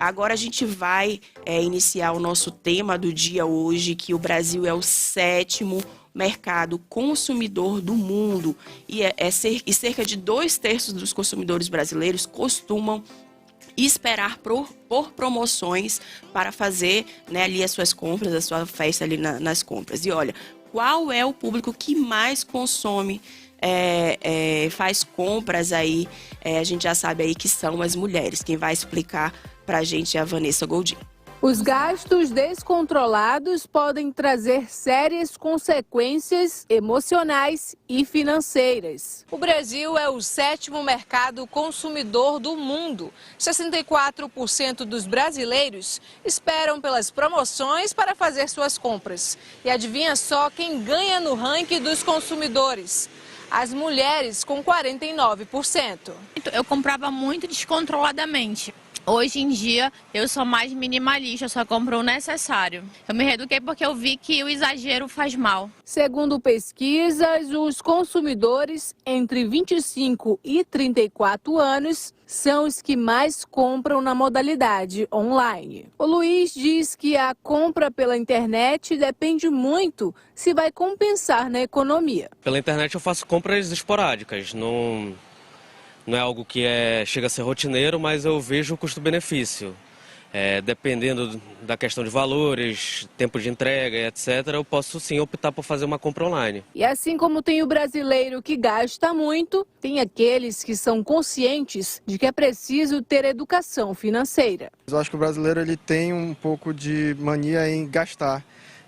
Agora a gente vai iniciar o nosso tema do dia hoje, que o Brasil é o 7º mercado consumidor do mundo. E cerca de 2/3 dos consumidores brasileiros costumam esperar por promoções para fazer, né, ali as suas compras, a sua festa ali nas compras. E olha, qual é o público que mais consome, faz compras aí? A gente já sabe aí que são as mulheres. Quem vai explicar pra gente é a Vanessa Goldin. Os gastos descontrolados podem trazer sérias consequências emocionais e financeiras. O Brasil é o 7º mercado consumidor do mundo. 64% dos brasileiros esperam pelas promoções para fazer suas compras. E adivinha só quem ganha no ranking dos consumidores? As mulheres, com 49%. Eu comprava muito descontroladamente. Hoje em dia, eu sou mais minimalista, eu só compro o necessário. Eu me reeduquei porque eu vi que o exagero faz mal. Segundo pesquisas, os consumidores entre 25 e 34 anos são os que mais compram na modalidade online. O Luiz diz que a compra pela internet depende muito se vai compensar na economia. Pela internet eu faço compras esporádicas, não é algo que chega a ser rotineiro, mas eu vejo o custo-benefício. Dependendo da questão de valores, tempo de entrega, etc., eu posso sim optar por fazer uma compra online. E assim como tem o brasileiro que gasta muito, tem aqueles que são conscientes de que é preciso ter educação financeira. Eu acho que o brasileiro ele tem um pouco de mania em gastar,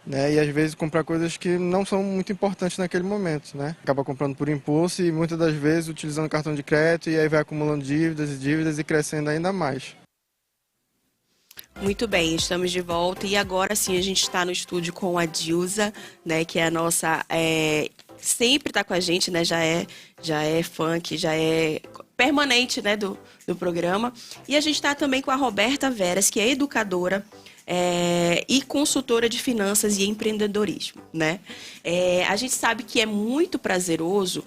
né? E às vezes comprar coisas que não são muito importantes naquele momento, né? Acaba comprando por impulso e muitas das vezes utilizando cartão de crédito e aí vai acumulando dívidas e crescendo ainda mais. Muito bem, estamos de volta e agora sim a gente está no estúdio com a Dilza, né, que é a nossa, sempre está com a gente, né, já é fã, que já é permanente, né, do programa. E a gente está também com a Roberta Veras, que é educadora, e consultora de finanças e empreendedorismo, né? A gente sabe que é muito prazeroso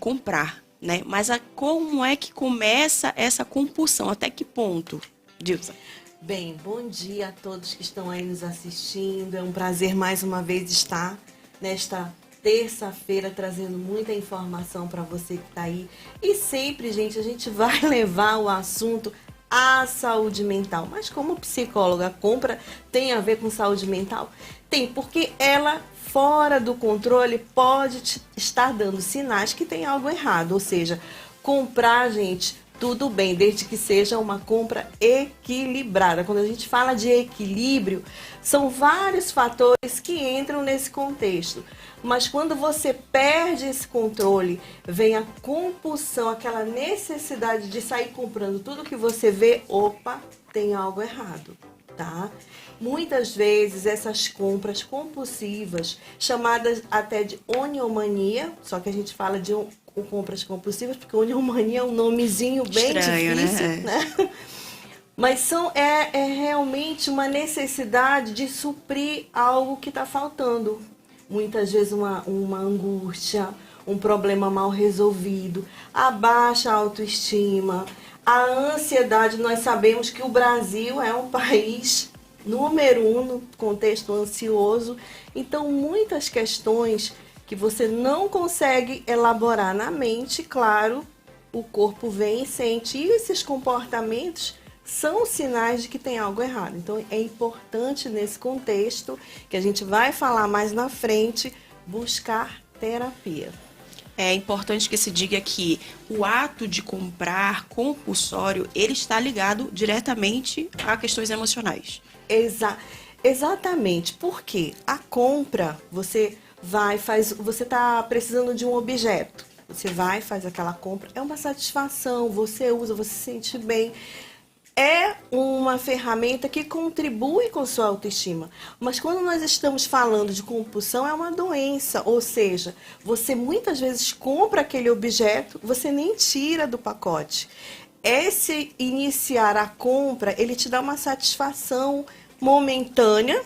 comprar, né? Mas como é que começa essa compulsão? Até que ponto, Dilza? Bem, bom dia a todos que estão aí nos assistindo. É um prazer mais uma vez estar nesta terça-feira trazendo muita informação para você que está aí. E sempre, gente, a gente vai levar o assunto a saúde mental. Mas como psicóloga, a compra tem a ver com saúde mental? Tem, porque ela, fora do controle, pode estar dando sinais que tem algo errado. Ou seja, comprar, gente, tudo bem, desde que seja uma compra equilibrada. Quando a gente fala de equilíbrio, são vários fatores que entram nesse contexto. Mas quando você perde esse controle, vem a compulsão, aquela necessidade de sair comprando tudo que você vê, opa, tem algo errado, tá? Muitas vezes essas compras compulsivas, chamadas até de oniomania, só que a gente fala de compras compulsivas, porque oniomania é um nomezinho bem estranho, difícil, né? Mas é realmente uma necessidade de suprir algo que está faltando. Muitas vezes uma angústia, um problema mal resolvido, a baixa autoestima, a ansiedade. Nós sabemos que o Brasil é um país número 1 no contexto ansioso. Então, muitas questões que você não consegue elaborar na mente, claro, o corpo vem e sente. E esses comportamentos são sinais de que tem algo errado. Então, é importante nesse contexto, que a gente vai falar mais na frente, buscar terapia. É importante que se diga que o ato de comprar compulsório, ele está ligado diretamente a questões emocionais. Exatamente, porque a compra, você está precisando de um objeto, você vai, faz aquela compra, é uma satisfação, você usa, você se sente bem. É uma ferramenta que contribui com sua autoestima. Mas quando nós estamos falando de compulsão, é uma doença. Ou seja, você muitas vezes compra aquele objeto, você nem tira do pacote. Esse iniciar a compra, ele te dá uma satisfação momentânea,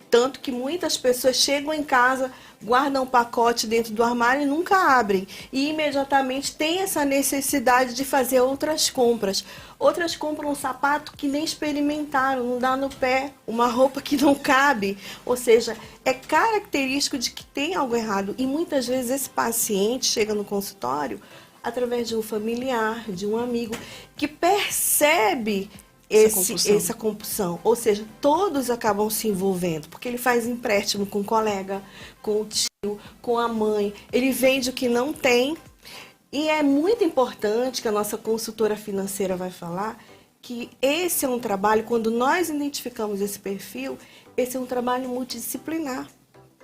tanto que muitas pessoas chegam em casa guardam um pacote dentro do armário e nunca abrem. E imediatamente tem essa necessidade de fazer outras compras. Outras compram um sapato que nem experimentaram, não dá no pé, uma roupa que não cabe. Ou seja, é característico de que tem algo errado. E muitas vezes esse paciente chega no consultório através de um familiar, de um amigo, que percebe essa compulsão. Ou seja, todos acabam se envolvendo, porque ele faz empréstimo com o colega, com o tio, com a mãe, ele vende o que não tem. E é muito importante que a nossa consultora financeira vai falar que esse é um trabalho, quando nós identificamos esse perfil, esse é um trabalho multidisciplinar.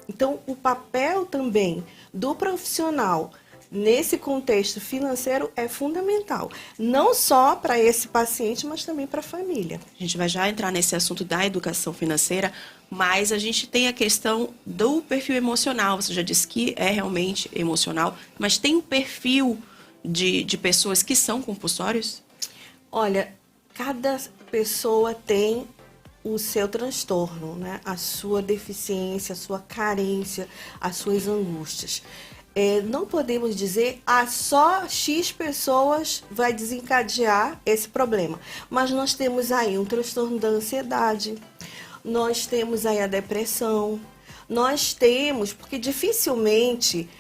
Então, o papel também do profissional nesse contexto financeiro é fundamental, não só para esse paciente, mas também para a família. A gente vai já entrar nesse assunto da educação financeira, mas a gente tem a questão do perfil emocional. Você já disse que é realmente emocional, mas tem um perfil de pessoas que são compulsórios? Olha, cada pessoa tem o seu transtorno, né? A sua deficiência, a sua carência, as suas angústias. Não podemos dizer só X pessoas vai desencadear esse problema. Mas nós temos aí um transtorno da ansiedade, nós temos aí a depressão, nós temos, porque dificilmente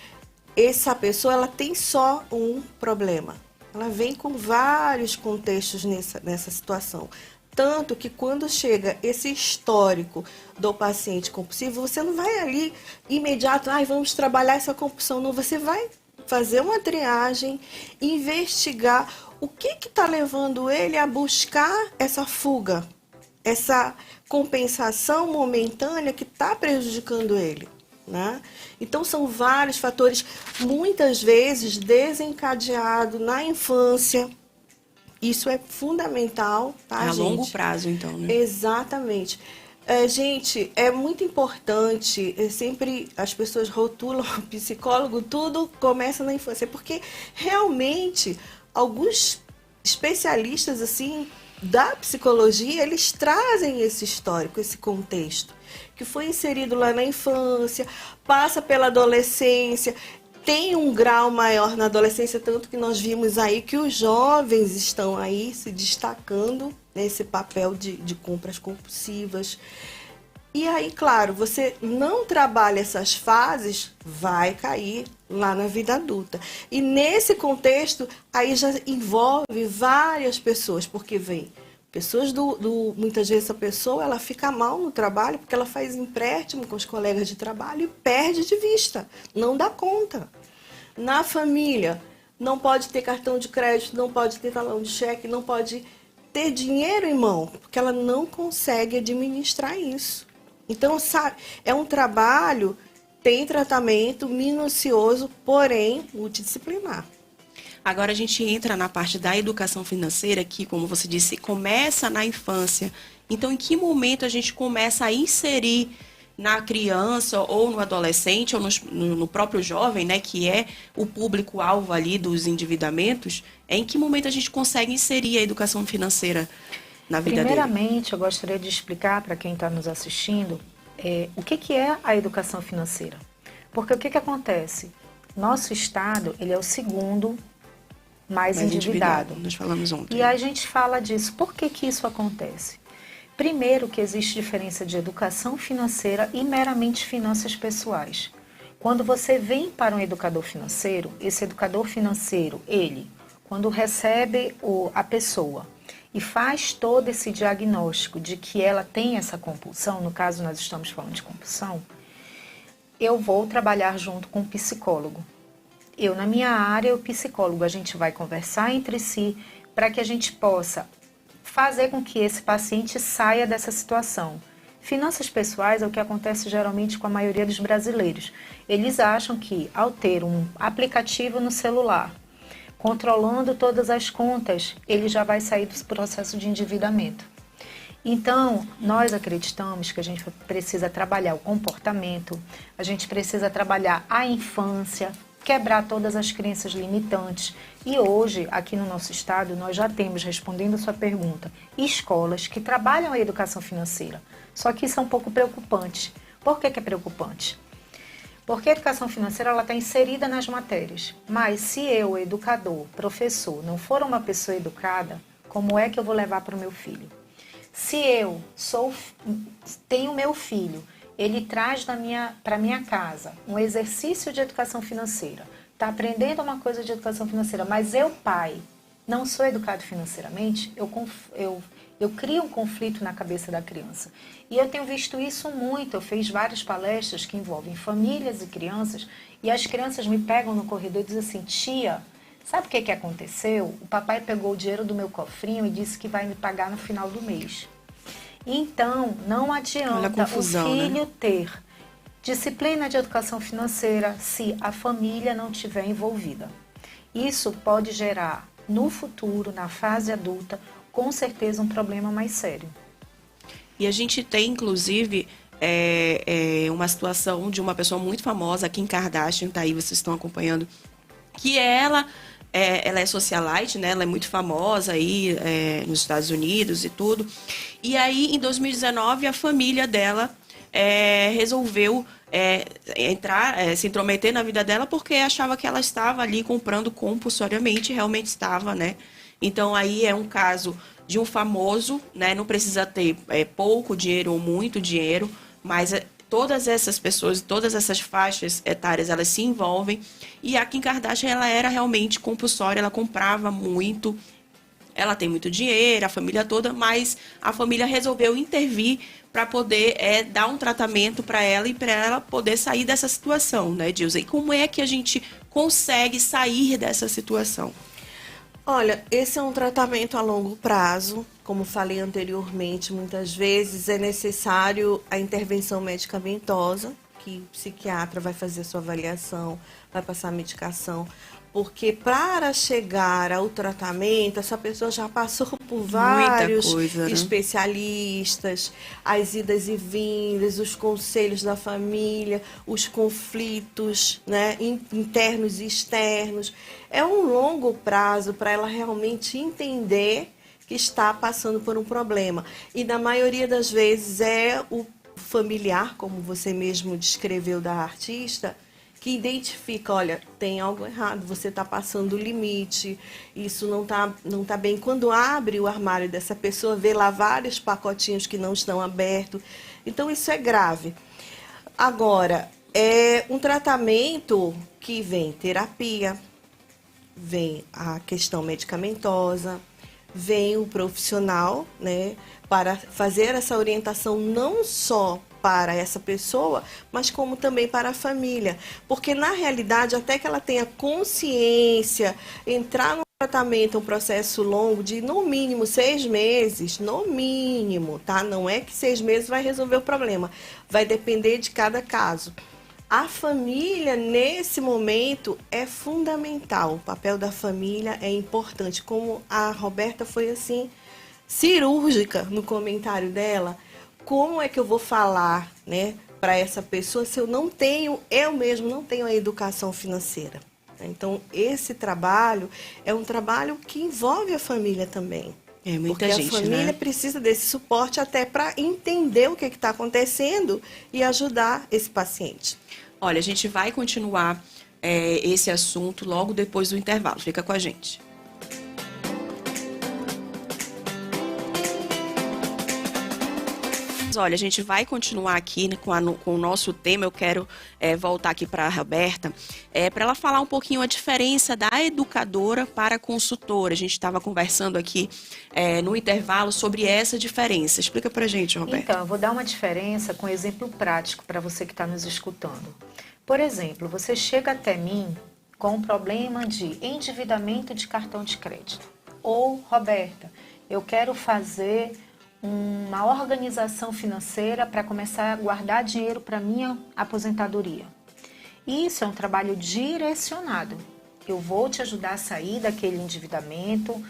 essa pessoa ela tem só um problema. Ela vem com vários contextos nessa situação. Tanto que quando chega esse histórico do paciente compulsivo, você não vai ali imediato, vamos trabalhar essa compulsão. Não, você vai fazer uma triagem, investigar o que está levando ele a buscar essa fuga, essa compensação momentânea que está prejudicando ele, né? Então são vários fatores, muitas vezes desencadeado na infância. Isso é fundamental, tá, gente? A longo prazo, então, né? Exatamente. Gente, é muito importante, sempre as pessoas rotulam o psicólogo, tudo começa na infância, porque realmente alguns especialistas, assim, da psicologia, eles trazem esse histórico, esse contexto, que foi inserido lá na infância, passa pela adolescência, tem um grau maior na adolescência, tanto que nós vimos aí que os jovens estão aí se destacando nesse papel de compras compulsivas. E aí, claro, você não trabalha essas fases, vai cair lá na vida adulta. E nesse contexto, aí já envolve várias pessoas, porque vem pessoas muitas vezes essa pessoa ela fica mal no trabalho porque ela faz empréstimo com os colegas de trabalho e perde de vista, não dá conta. Na família, não pode ter cartão de crédito, não pode ter talão de cheque, não pode ter dinheiro em mão, porque ela não consegue administrar isso. Então, sabe, é um trabalho, tem tratamento minucioso, porém multidisciplinar. Agora a gente entra na parte da educação financeira, que, como você disse, começa na infância. Então, em que momento a gente começa a inserir na criança ou no adolescente ou no próprio jovem, né, que é o público-alvo ali dos endividamentos, em que momento a gente consegue inserir a educação financeira na vida dele? Primeiramente, eu gostaria de explicar para quem está nos assistindo o que é a educação financeira. Porque o que acontece? Nosso estado, ele é o segundo mais endividado. Nós falamos ontem. E a gente fala disso. Por que isso acontece? Primeiro, que existe diferença de educação financeira e meramente finanças pessoais. Quando você vem para um educador financeiro, esse educador financeiro, ele, quando recebe a pessoa e faz todo esse diagnóstico de que ela tem essa compulsão, no caso nós estamos falando de compulsão, eu vou trabalhar junto com o psicólogo. Eu, na minha área, o psicólogo, a gente vai conversar entre si para que a gente possa fazer com que esse paciente saia dessa situação. Finanças pessoais é o que acontece geralmente com a maioria dos brasileiros. Eles acham que, ao ter um aplicativo no celular, controlando todas as contas, ele já vai sair do processo de endividamento. Então, nós acreditamos que a gente precisa trabalhar o comportamento, a gente precisa trabalhar a infância, quebrar todas as crenças limitantes. E hoje, aqui no nosso estado, nós já temos, respondendo a sua pergunta, escolas que trabalham a educação financeira. Só que isso é um pouco preocupante. Por que é preocupante? Porque a educação financeira ela está inserida nas matérias. Mas se eu, educador, professor, não for uma pessoa educada, como é que eu vou levar para o meu filho? Se eu tenho meu filho, ele traz para minha casa um exercício de educação financeira, está aprendendo uma coisa de educação financeira, mas eu, pai, não sou educado financeiramente, eu crio um conflito na cabeça da criança. E eu tenho visto isso muito. Eu fiz várias palestras que envolvem famílias e crianças, e as crianças me pegam no corredor e dizem assim: tia, sabe o que aconteceu? O papai pegou o dinheiro do meu cofrinho e disse que vai me pagar no final do mês. Então, não adianta o filho ter disciplina de educação financeira se a família não estiver envolvida. Isso pode gerar, no futuro, na fase adulta, com certeza um problema mais sério. E a gente tem, inclusive, uma situação de uma pessoa muito famosa, Kim Kardashian, tá aí, vocês estão acompanhando, que ela é socialite, né? Ela é muito famosa aí nos Estados Unidos e tudo. E aí, em 2019, a família dela resolveu se intrometer na vida dela porque achava que ela estava ali comprando compulsoriamente, realmente estava, né? Então, aí é um caso de um famoso, né? Não precisa ter pouco dinheiro ou muito dinheiro, mas todas essas pessoas, todas essas faixas etárias, elas se envolvem. E a Kim Kardashian, ela era realmente compulsória, ela comprava muito, ela tem muito dinheiro, a família toda, mas a família resolveu intervir para poder dar um tratamento para ela e para ela poder sair dessa situação, né, Dilza? E como é que a gente consegue sair dessa situação? Olha, esse é um tratamento a longo prazo. Como falei anteriormente, muitas vezes é necessário a intervenção medicamentosa, que o psiquiatra vai fazer a sua avaliação, vai passar a medicação, porque para chegar ao tratamento, essa pessoa já passou por vários especialistas, as idas e vindas, os conselhos da família, os conflitos, né, internos e externos. É um longo prazo para ela realmente entender que está passando por um problema. E na maioria das vezes é o familiar, como você mesmo descreveu da artista, que identifica: olha, tem algo errado, você está passando o limite, isso não tá bem. Quando abre o armário dessa pessoa, vê lá vários pacotinhos que não estão abertos. Então, isso é grave. Agora, é um tratamento que vem terapia, vem a questão medicamentosa, vem o profissional, né, para fazer essa orientação não só para essa pessoa, mas como também para a família. Porque, na realidade, até que ela tenha consciência, entrar no tratamento, um processo longo de, no mínimo, 6 meses, no mínimo, tá? Não é que 6 meses vai resolver o problema, vai depender de cada caso. A família, nesse momento, é fundamental. O papel da família é importante. Como a Roberta foi, assim, cirúrgica no comentário dela, como é que eu vou falar, né, para essa pessoa se eu mesmo não tenho a educação financeira? Então, esse trabalho é um trabalho que envolve a família também. Muita porque gente, a família, né, precisa desse suporte até para entender o que está acontecendo e ajudar esse paciente. Olha, a gente vai continuar esse assunto logo depois do intervalo. Fica com a gente. Olha, a gente vai continuar aqui, né, com o nosso tema. Eu quero voltar aqui para a Roberta, para ela falar um pouquinho a diferença da educadora para a consultora. A gente estava conversando aqui no intervalo sobre essa diferença. Explica para a gente, Roberta. Então, eu vou dar uma diferença com um exemplo prático para você que está nos escutando. Por exemplo, você chega até mim com um problema de endividamento de cartão de crédito. Ou, Roberta, eu quero fazer uma organização financeira para começar a guardar dinheiro para minha aposentadoria. Isso é um trabalho direcionado. Eu vou te ajudar a sair daquele endividamento,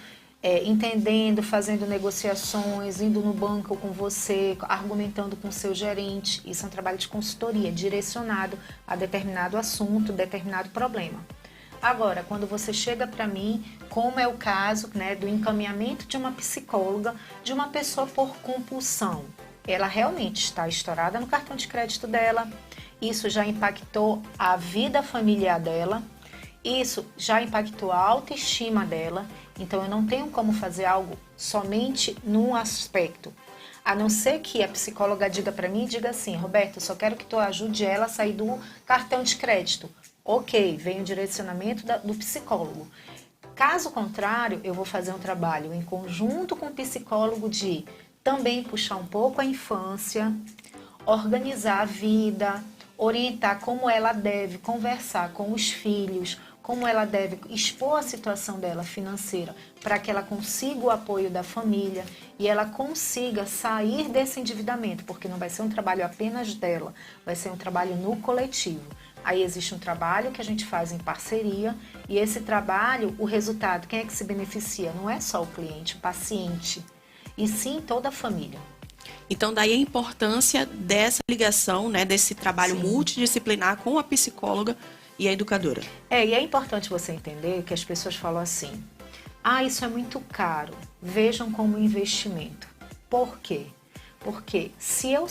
entendendo, fazendo negociações, indo no banco com você, argumentando com o seu gerente. Isso é um trabalho de consultoria, direcionado a determinado assunto, determinado problema. Agora, quando você chega para mim, como é o caso, né, do encaminhamento de uma psicóloga de uma pessoa por compulsão, ela realmente está estourada no cartão de crédito dela, isso já impactou a vida familiar dela, isso já impactou a autoestima dela, então eu não tenho como fazer algo somente num aspecto. A não ser que a psicóloga diga para mim, diga assim, Roberto, eu só quero que tu ajude ela a sair do cartão de crédito. Ok, vem o direcionamento do psicólogo. Caso contrário, eu vou fazer um trabalho em conjunto com o psicólogo de também puxar um pouco a infância, organizar a vida, orientar como ela deve conversar com os filhos, como ela deve expor a situação dela financeira para que ela consiga o apoio da família e ela consiga sair desse endividamento, porque não vai ser um trabalho apenas dela, vai ser um trabalho no coletivo. Aí existe um trabalho que a gente faz em parceria e esse trabalho, o resultado, quem é que se beneficia? Não é só o cliente, o paciente, e sim toda a família. Então, daí a importância dessa ligação, né, desse trabalho multidisciplinar com a psicóloga e a educadora. E é importante você entender que as pessoas falam assim, isso é muito caro, vejam como investimento. Por quê? Porque se eu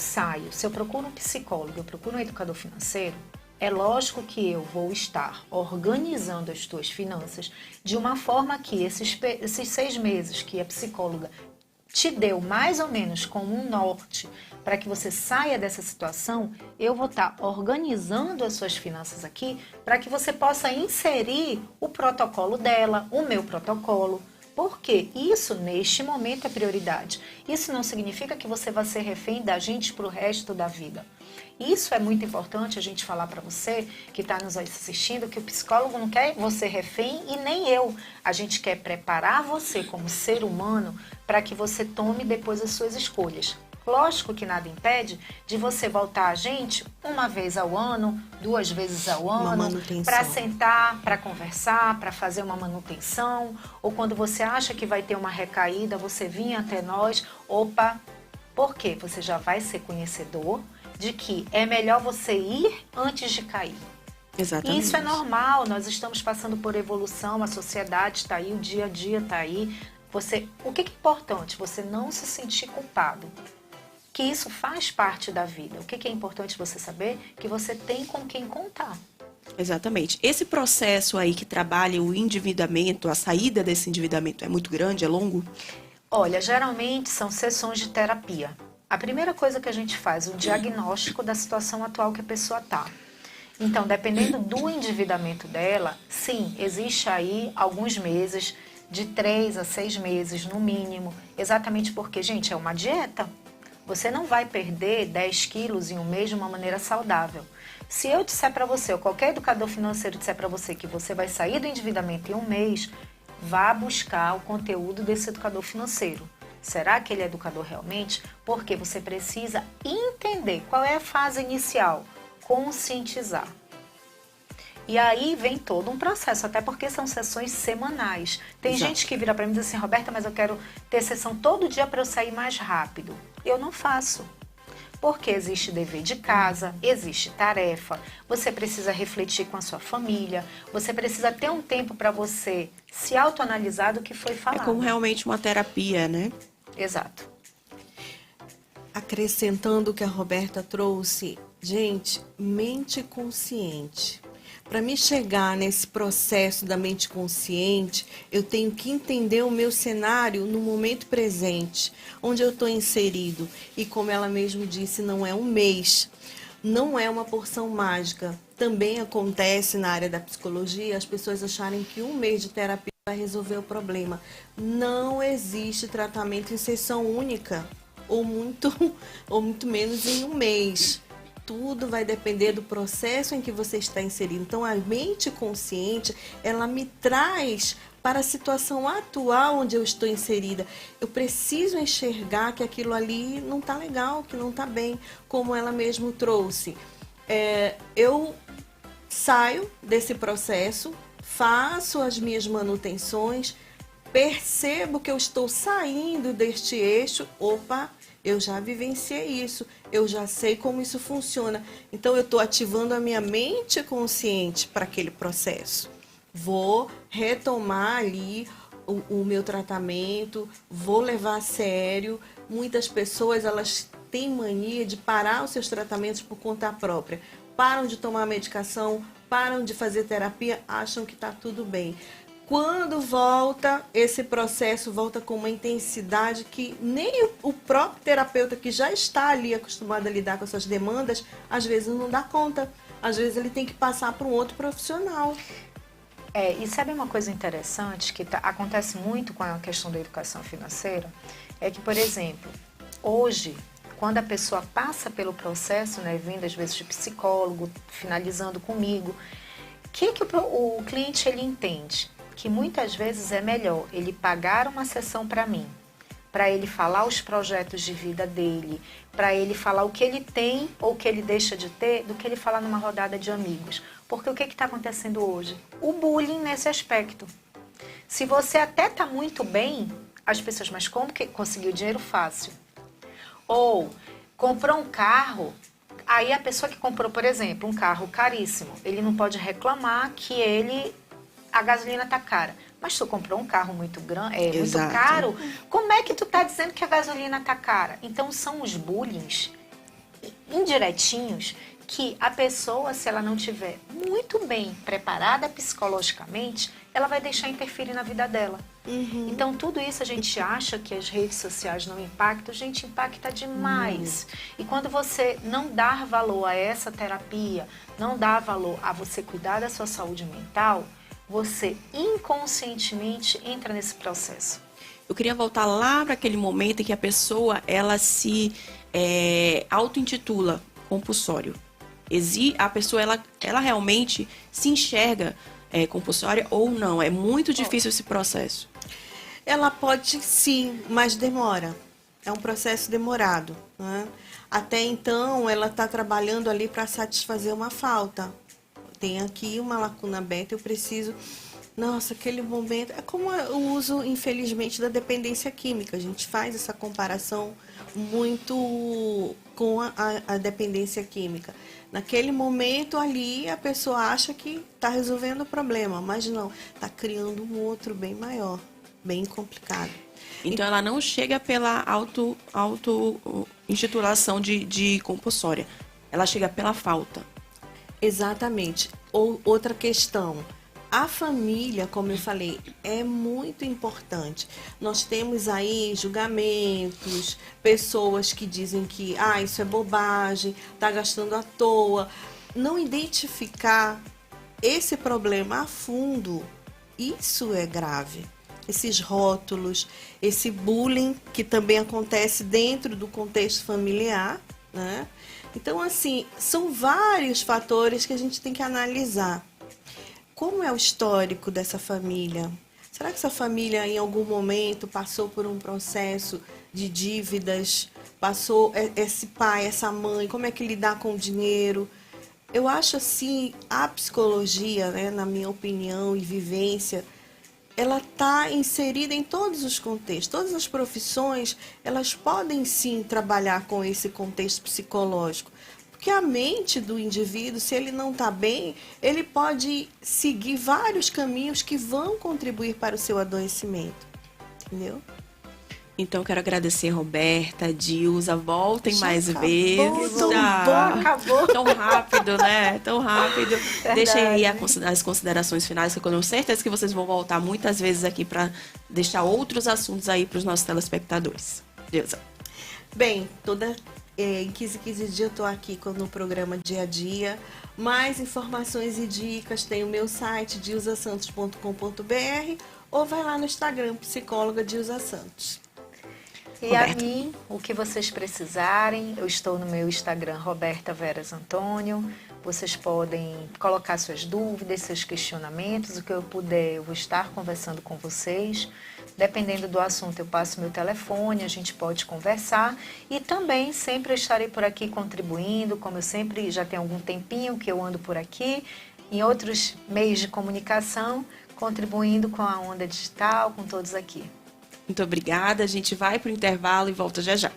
procuro um psicólogo, eu procuro um educador financeiro, é lógico que eu vou estar organizando as tuas finanças de uma forma que esses 6 meses que a psicóloga te deu mais ou menos como um norte para que você saia dessa situação, eu vou estar organizando as suas finanças aqui para que você possa inserir o protocolo dela, o meu protocolo. Porque isso, neste momento, é prioridade. Isso não significa que você vai ser refém da gente para o resto da vida. Isso é muito importante a gente falar para você que está nos assistindo, que o psicólogo não quer você refém e nem eu. A gente quer preparar você como ser humano para que você tome depois as suas escolhas. Lógico que nada impede de você voltar a gente 1 vez ao ano, 2 vezes ao ano, para sentar, para conversar, para fazer uma manutenção, ou quando você acha que vai ter uma recaída, você vir até nós, porque você já vai ser conhecedor de que é melhor você ir antes de cair. Exatamente. E isso é normal, nós estamos passando por evolução, a sociedade está aí, o dia a dia está aí. O que é importante? Você não se sentir culpado. Que isso faz parte da vida. O que é importante você saber? Que você tem com quem contar. Exatamente. Esse processo aí que trabalha o endividamento, a saída desse endividamento é muito grande, é longo? Olha, geralmente são sessões de terapia. A primeira coisa que a gente faz é o diagnóstico da situação atual que a pessoa está. Então, dependendo do endividamento dela, sim, existe aí alguns meses, de 3 a 6 meses no mínimo, exatamente porque, gente, é uma dieta. Você não vai perder 10 quilos em um mês de uma maneira saudável. Se eu disser para você, ou qualquer educador financeiro disser para você que você vai sair do endividamento em um mês, vá buscar o conteúdo desse educador financeiro. Será que ele é educador realmente? Porque você precisa entender qual é a fase inicial, conscientizar. E aí vem todo um processo, até porque são sessões semanais. Tem gente que vira para mim e diz assim, Roberta, mas eu quero ter sessão todo dia para eu sair mais rápido. Eu não faço. Porque existe dever de casa, existe tarefa, você precisa refletir com a sua família, você precisa ter um tempo para você se autoanalisar do que foi falado. É como realmente uma terapia, né? Exato. Acrescentando o que a Roberta trouxe, gente, mente consciente. Para me chegar nesse processo da mente consciente, eu tenho que entender o meu cenário no momento presente, onde eu estou inserido. E como ela mesmo disse, não é um mês, não é uma porção mágica. Também acontece na área da psicologia as pessoas acharem que um mês de terapia vai resolver o problema. Não existe tratamento em sessão única, ou muito menos em um mês. Tudo vai depender do processo em que você está inserido. Então, a mente consciente, ela me traz para a situação atual onde eu estou inserida. Eu preciso enxergar que aquilo ali não está legal, que não está bem, como ela mesmo trouxe. Eu saio desse processo, faço as minhas manutenções, percebo que eu estou saindo deste eixo, eu já vivenciei isso, eu já sei como isso funciona. Então, eu estou ativando a minha mente consciente para aquele processo. Vou retomar ali o meu tratamento, vou levar a sério. Muitas pessoas, elas têm mania de parar os seus tratamentos por conta própria. Param de tomar medicação, param de fazer terapia, acham que está tudo bem. Quando volta, esse processo volta com uma intensidade que nem o próprio terapeuta, que já está ali acostumado a lidar com essas demandas, às vezes não dá conta. Às vezes ele tem que passar para um outro profissional. E sabe uma coisa interessante que acontece muito com a questão da educação financeira? É que, por exemplo, hoje, quando a pessoa passa pelo processo, né, vindo às vezes de psicólogo, finalizando comigo, o que o cliente ele entende? Que muitas vezes é melhor ele pagar uma sessão para mim, para ele falar os projetos de vida dele, para ele falar o que ele tem ou o que ele deixa de ter, do que ele falar numa rodada de amigos. Porque o que está acontecendo hoje? O bullying nesse aspecto. Se você até está muito bem, as pessoas, mas como que conseguiu dinheiro fácil? Ou comprou um carro, aí a pessoa que comprou, por exemplo, um carro caríssimo, ele não pode reclamar que a gasolina está cara. Mas tu comprou um carro muito grande, muito caro, como é que tu está dizendo que a gasolina está cara? Então são os bullying indiretinhos que a pessoa, se ela não tiver muito bem preparada psicologicamente, ela vai deixar interferir na vida dela. Então tudo isso a gente acha que as redes sociais não impactam, gente, impacta demais. E quando você não dá valor a essa terapia, não dá valor a você cuidar da sua saúde mental, você inconscientemente entra nesse processo. Eu queria voltar lá para aquele momento em que a pessoa ela se auto-intitula compulsório. A pessoa ela realmente se enxerga compulsória ou não? É muito difícil esse processo. Ela pode sim, mas demora. É um processo demorado, né? Até então, ela está trabalhando ali para satisfazer uma falta. Tem aqui uma lacuna aberta, eu preciso... Nossa, aquele momento... É como o uso, infelizmente, da dependência química. A gente faz essa comparação muito com a dependência química. Naquele momento ali, a pessoa acha que está resolvendo o problema, mas não, está criando um outro bem maior, bem complicado. Então, ela não chega pela auto-intitulação de compulsória, ela chega pela falta. Exatamente. Outra questão, a família, como eu falei, é muito importante. Nós temos aí julgamentos, pessoas que dizem que isso é bobagem, está gastando à toa. Não identificar esse problema a fundo, isso é grave. Esses rótulos, esse bullying que também acontece dentro do contexto familiar, né? Então, assim, são vários fatores que a gente tem que analisar. Como é o histórico dessa família? Será que essa família, em algum momento, passou por um processo de dívidas? Passou esse pai, essa mãe, como é que lidar com o dinheiro? Eu acho, assim, a psicologia, né, na minha opinião e vivência, ela está inserida em todos os contextos. Todas as profissões, elas podem sim trabalhar com esse contexto psicológico. Porque a mente do indivíduo, se ele não está bem, ele pode seguir vários caminhos que vão contribuir para o seu adoecimento. Entendeu? Então, quero agradecer a Roberta, Dilza, voltem mais vezes. Acabou. Tão rápido, né? Tão rápido. Verdade. Deixem aí as considerações finais, que eu tenho certeza que vocês vão voltar muitas vezes aqui para deixar outros assuntos aí para os nossos telespectadores. Dilza. Bem, em 15 dias eu estou aqui no programa Dia a Dia. Mais informações e dicas tem o meu site, dilzasantos.com.br, ou vai lá no Instagram, psicóloga Dilza Santos. E Roberta. a mim, o que vocês precisarem, eu estou no meu Instagram, Roberta Veras Antônio. Vocês podem colocar suas dúvidas, seus questionamentos, o que eu puder, eu vou estar conversando com vocês. Dependendo do assunto, eu passo meu telefone, a gente pode conversar. E também sempre eu estarei por aqui contribuindo, como eu sempre já tenho algum tempinho que eu ando por aqui, em outros meios de comunicação, contribuindo com a Onda Digital, com todos aqui. Muito obrigada. A gente vai para o intervalo e volta já já.